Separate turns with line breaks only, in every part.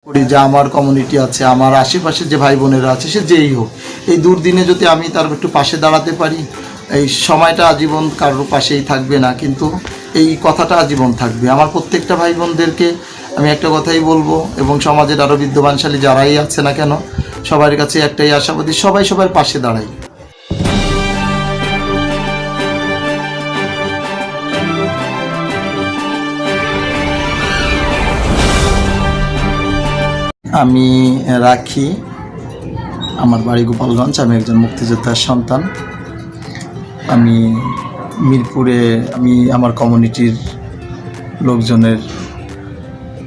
করি যে আমার কমিউনিটি আছে, আমার আশেপাশে যে ভাই বোনেরা আছে, সে যেই হোক, এই দুর্দিনে যদি আমি তার একটু পাশে দাঁড়াতে পারি, এই সময়টা আজীবন কারোর পাশেই থাকবে না, কিন্তু এই কথাটা আজীবন থাকবে। আমার প্রত্যেকটা ভাই বোনদেরকে আমি একটা কথাই বলবো, এবং সমাজের আরও বিদ্যমানশালী যারাই আছে না কেন, সবার কাছে একটাই আশাবাদী, সবাই সবার পাশে দাঁড়াই। আমি রাখি, আমার বাড়ি গোপালগঞ্জ, আমি একজন মুক্তিযোদ্ধার সন্তান। আমি মিরপুরে আমার কমিউনিটির লোকজনের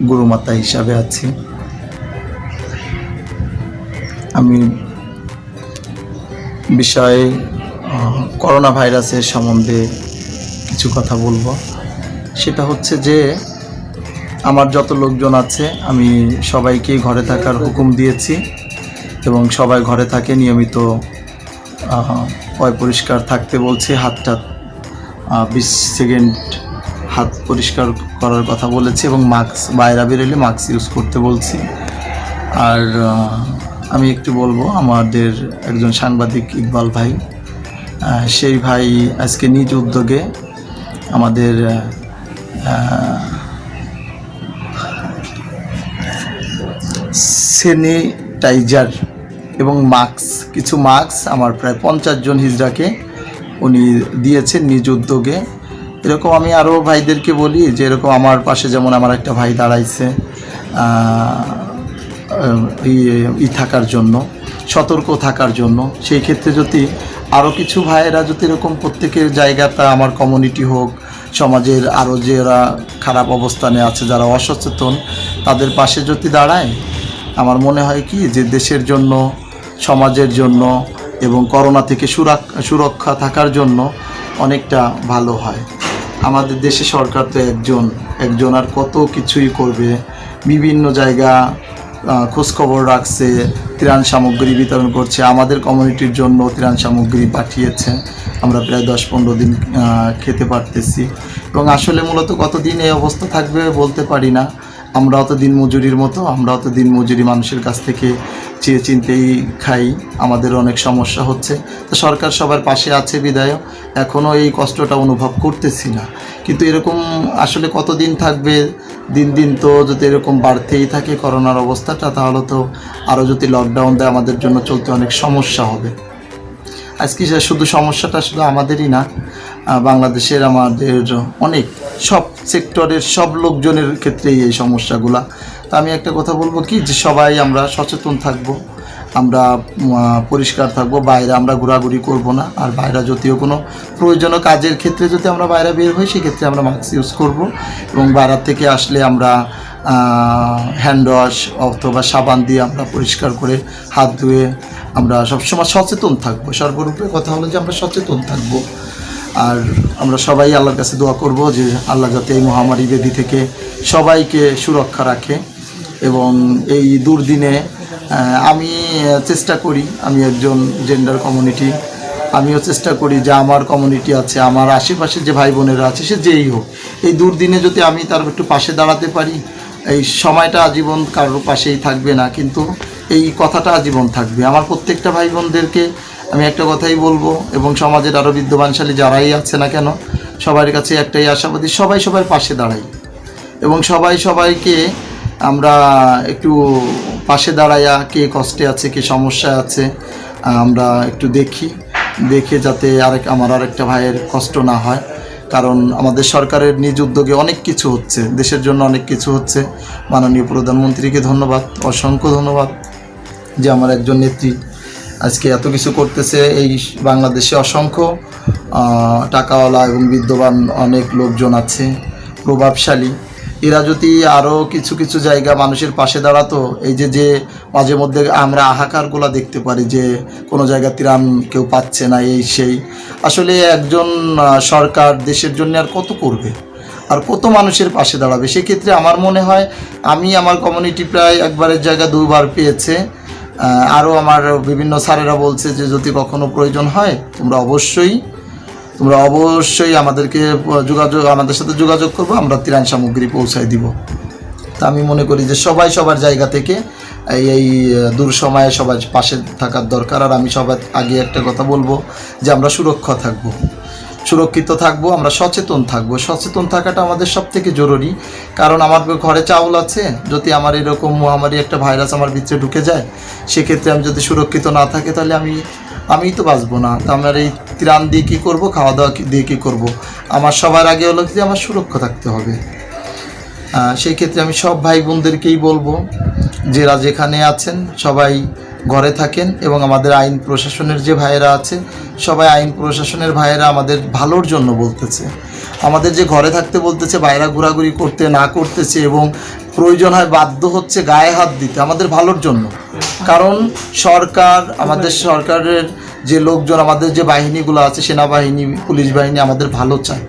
গুরুমাতা হিসাবে আছি। আমি বিষয়ে করোনা ভাইরাসের সম্বন্ধে কিছু কথা বলবো। সেটা হচ্ছে যে আমার যত লোকজন আছে আমি সবাইকে ঘরে থাকার হুকুম দিয়েছি, এবং সবাই ঘরে থাকে, নিয়মিত পয় পরিষ্কার থাকতে বলছি, হাতটা 20 সেকেন্ড হাত পরিষ্কার করার কথা বলেছি, এবং মাস্ক, বাইরে বেরোলে মাস্ক ইউজ করতে বলছি। আর আমি একটু বলবো, আমাদের একজন সাংবাদিক ইকবাল ভাই, সেই ভাই আজকে নিজ উদ্যোগে আমাদের স্যানিটাইজার এবং কিছু মাস্ক আমার প্রায় 50 জন হিজড়াকে উনি দিয়েছেন নিজ উদ্যোগে। এরকম আমি আরও ভাইদেরকে বলি যে এরকম আমার পাশে যেমন আমার একটা ভাই দাঁড়াইছে থাকার জন্য, সতর্ক থাকার জন্য। সেই ক্ষেত্রে যদি আরও কিছু ভাইয়েরা যদি এরকম প্রত্যেকের জায়গাটা, আমার কমিউনিটি হোক, সমাজের আরও যারা খারাপ অবস্থানে আছে, যারা অসচেতন, তাদের পাশে যদি দাঁড়ায়, আমার মনে হয় কি যে দেশের জন্য, সমাজের জন্য এবং করোনা থেকে সুরক্ষা থাকার জন্য অনেকটা ভালো হয়। আমাদের দেশে সরকার তো একজন আর কত কিছুই করবে, বিভিন্ন জায়গা খোঁজখবর রাখছে, ত্রাণ সামগ্রী বিতরণ করছে, আমাদের কমিউনিটির জন্য ত্রাণ সামগ্রী পাঠিয়েছে, আমরা প্রায় 10-15 দিন খেতে পারতেছি। এবং আসলে মূলত কতদিন এই অবস্থা থাকবে বলতে পারি না। আমরাও তো দিনমজুরির মতো, আমরাও তো দিনমজুরি মানুষের কাছ থেকে চেয়ে চিনতেই খাই, আমাদের অনেক সমস্যা হচ্ছে। তো সরকার সবার পাশে আছে বিদায় এখনও এই কষ্টটা অনুভব করতেছি না। কিন্তু এরকম আসলে কতদিন থাকবে, দিন দিন তো যদি এরকম বাড়তেই থাকে করোনার অবস্থাটা, তাহলে তো আরও যদি লকডাউন দেয় আমাদের জন্য চলতে অনেক সমস্যা হবে। আজকে শুধু সমস্যাটা শুধু আমাদেরই না, বাংলাদেশের আমাদের অনেক সব সেক্টরের সব লোকজনের ক্ষেত্রেই এই সমস্যাগুলা। তা আমি একটা কথা বলবো কি, যে সবাই আমরা সচেতন থাকব, আমরা পরিষ্কার থাকব, বাইরে আমরা ঘোরাঘুরি করব না। আর বাইরে যদিও কোনো প্রয়োজনীয় কাজের ক্ষেত্রে যদি আমরা বাইরে বের হই, সেক্ষেত্রে আমরা মাস্ক ইউজ করব, এবং বাইরে থেকে আসলে আমরা হ্যান্ড ওয়াশ অথবা সাবান দিয়ে আমরা পরিষ্কার করে হাত ধুয়ে আমরা সবসময় সচেতন থাকবো। সর্বরূপে কথা হলো যে আমরা সচেতন থাকবো। আর আমরা সবাই আল্লাহর কাছে দোয়া করব যে আল্লাহ যাতে এই মহামারী ব্যাধি থেকে সবাইকে সুরক্ষা রাখে। এবং এই দুর্দিনে আমি চেষ্টা করি, আমি একজন জেন্ডার কমিউনিটি, আমিও চেষ্টা করি যে আমার কমিউনিটি আছে, আমার আশেপাশে যে ভাই বোনেরা আছে, সে যেই হোক, এই দুর্দিনে যদি আমি তার একটু পাশে দাঁড়াতে পারি, এই সময়টা আজীবন কারোর পাশেই থাকবে না, কিন্তু এই কথাটা আজীবন থাকবে। আমার প্রত্যেকটা ভাই বোনদেরকে আমি একটা কথাই বলবো, এবং সমাজের আরও বিদ্যমানশালী যারাই আছে না কেন, সবার কাছে একটাই আশাবাদী, সবাই সবার পাশে দাঁড়াই, এবং সবাই সবাইকে আমরা একটু পাশে দাঁড়াইয়া কে কষ্টে আছে, কে সমস্যায় আছে, আমরা একটু দেখে যাতে আমার আরেকটা ভাইয়ের কষ্ট না হয়। কারণ আমাদের সরকারের নিজ উদ্যোগে অনেক কিছু হচ্ছে, দেশের জন্য অনেক কিছু হচ্ছে। মাননীয় প্রধানমন্ত্রীকে ধন্যবাদ, অসংখ্য ধন্যবাদ, যে আমার একজন নেত্রী আজকে এত কিছু করতেছে। এই বাংলাদেশে অসংখ্য টাকাওয়ালা এবং বিদ্যমান অনেক লোকজন আছে, প্রভাবশালী। এরা যদি আরও কিছু কিছু জায়গা মানুষের পাশে দাঁড়াতো, এই যে মাঝে মধ্যে আমরা হাহাকারগুলো দেখতে পারি যে কোনো জায়গা ত্রাণ কেউ পাচ্ছে না, এই সেই, আসলে একজন সরকার দেশের জন্য আর কত করবে, আর কত মানুষের পাশে দাঁড়াবে। সেক্ষেত্রে আমার মনে হয় আমার কমিউনিটি প্রায় একবারের জায়গা 2বার পেয়েছে। আরও আমার বিভিন্ন স্যারেরা বলছে যে যদি কখনো প্রয়োজন হয় তোমরা অবশ্যই আমাদের সাথে যোগাযোগ করবো, আমরা ত্রাণ সামগ্রী পৌঁছায় দিব। তা আমি মনে করি যে সবাই সবার জায়গা থেকে এই দূর সময়ে সবার পাশে থাকার দরকার। আর আমি সবার আগে একটা কথা বলবো যে আমরা সুরক্ষিত থাকবো, আমরা সচেতন থাকবো। সচেতন থাকাটা আমাদের সব থেকে জরুরি, কারণ আমার ঘরে চাউল আছে, যদি আমার এরকম মহামারী একটা ভাইরাস আমার ভিতরে ঢুকে যায়, সেক্ষেত্রে আমি যদি সুরক্ষিত না থাকি তাহলে আমিই তো বাঁচবো না। তো আমার এই ত্রাণ দিয়ে কী করবো, খাওয়া দাওয়া দিয়ে কী করবো? আমার সবার আগে হলো যে আমার সুরক্ষা থাকতে হবে। সেই ক্ষেত্রে আমি সব ভাই বোনদেরকেই বলবো, যারা যেখানে আছেন সবাই ঘরে থাকেন, এবং আমাদের আইন প্রশাসনের যে ভাইয়েরা আছে, সবাই আইন প্রশাসনের ভাইয়েরা আমাদের ভালোর জন্য বলতেছে। আমাদের যে ঘরে থাকতে বলতেছে, বাইরে ঘোরাঘুরি করতে না করতেছে, এবং প্রয়োজন হয় বাধ্য হচ্ছে গায়ে হাত দিতে, আমাদের ভালোর জন্য। কারণ আমাদের সরকারের যে লোকজন, আমাদের যে বাহিনীগুলো আছে, সেনাবাহিনী, পুলিশ বাহিনী আমাদের ভালো চায়,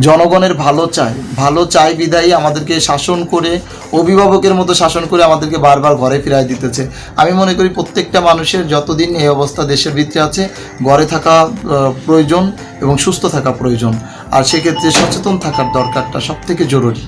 জনগণের ভালো চাই বিদায়ী আমাদেরকে শাসন করে, অভিভাবকের মতো শাসন করে আমাদেরকে বারবার ঘরে ফিরাই দিতেছে। আমি মনে করি প্রত্যেকটা মানুষের যতদিন এই অবস্থা দেশের ভিতরে আছে, ঘরে থাকা প্রয়োজন এবং সুস্থ থাকা প্রয়োজন। আর সেক্ষেত্রে সচেতন থাকার দরকারটা সব থেকে জরুরি।